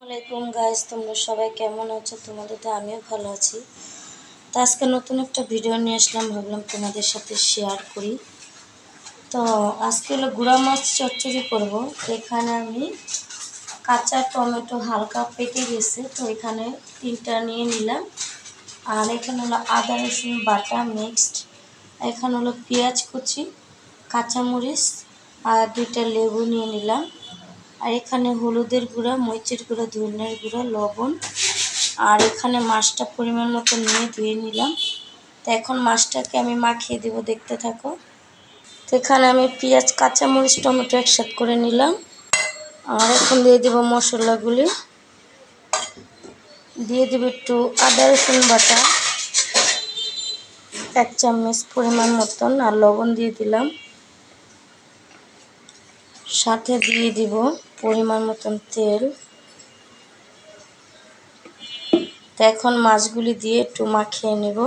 আসসালামাইকুম গাইস, তোমরা সবাই কেমন আছো? তোমাদের তো আমিও ভালো আছি। তো আজকে নতুন একটা ভিডিও নিয়ে আসলাম, ভাবলাম তোমাদের সাথে শেয়ার করি। তো আজকে হলো গুঁড়া মাছ চচ্চড়ি করব। তো এখানে আমি কাঁচা টমেটো হালকা পেকে গেছে, তো এখানে 3টা নিয়ে নিলাম। আর এখানে হলো আদা রসুন বাটা মিক্সড, এখানে হলো পেঁয়াজ কুচি, কাঁচামরিচ আর 2টা লেবু নিয়ে নিলাম। আর এখানে হলুদের গুঁড়া, মরিচের গুঁড়া, ধনিয়ার গুঁড়া, লবণ। আর এখানে মাছটা পরিমাণ মতো নিয়ে ধুয়ে নিলাম। তো এখন মাছটাকে আমি মাখিয়ে দেব, দেখতে থাকো। তো এখানে আমি পেঁয়াজ, কাঁচামরিচ, টমেটো একসাথে করে নিলাম। আর এখন দিয়ে দেব মশলাগুলি। দিয়ে দেব একটু আদা রসুন বাটা 1 চামচ পরিমাণ মতন, আর লবণ দিয়ে দিলাম। সাথে দিয়ে দিব পরিমাণ মতন তেল। তো এখন মাছগুলি দিয়ে একটু মাখিয়ে নেব।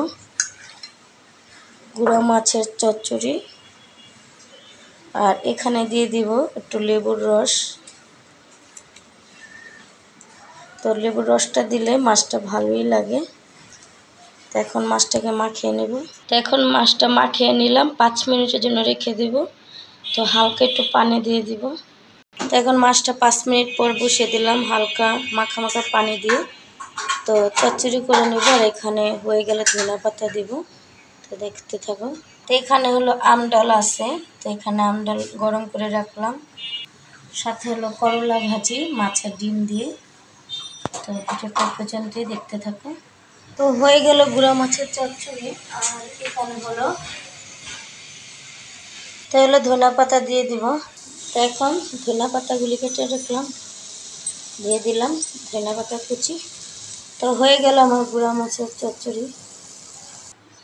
গুঁড়া মাছের চচ্চড়ি। আর এখানে দিয়ে দিব একটু লেবুর রস। তো লেবুর রসটা দিলে মাছটা ভালোই লাগে। তো এখন মাছটাকে মাখিয়ে নেব। তো এখন মাছটা মাখিয়ে নিলাম, 5 মিনিটের জন্য রেখে দেব। তো হালকা একটু পানি দিয়ে দিব। তো এখন মাছটা 5 মিনিট পর বসিয়ে দিলাম হালকা মাখা মাখা পানি দিয়ে। তো চচ্চড়ি করে নেব। আর এখানে হয়ে গেলে ধনিয়া পাতা দিব। তো দেখতে থাকো। তো এখানে হলো আমডাল আছে, তো এখানে আমডাল গরম করে রাখলাম। সাথে হলো করলা ভাজি মাছের ডিম দিয়ে। তো ভিডিওটা পর্যন্ত দেখতে থাকো। তো হয়ে গেল গুঁড়া মাছের চচ্চড়ি। আর এখানে হলো ধনিয়া পাতা দিয়ে দিব। তো এখন ধনিয়া পাতাগুলি কেটে রাখলাম, দিয়ে দিলাম ধনিয়া পাতা কুচি। তো হয়ে গেল আমার গুঁড়া মাছের চচ্চড়ি।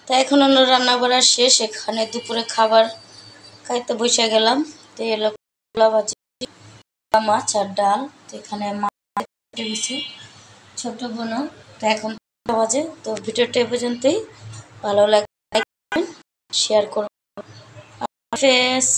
তো এখন হলো রান্না করা শেষ। এখানে দুপুরে খাবার খাইতে বসে গেলাম। তো এলো করলা ভাজি, মাছ আর ডাল। তো এখানে মাছ গেছি ছোট বোনও। তো এখন বাজে। তো ভিডিওটা এ পর্যন্তই। ভালো লাগে শেয়ার করুন। হাফেজ।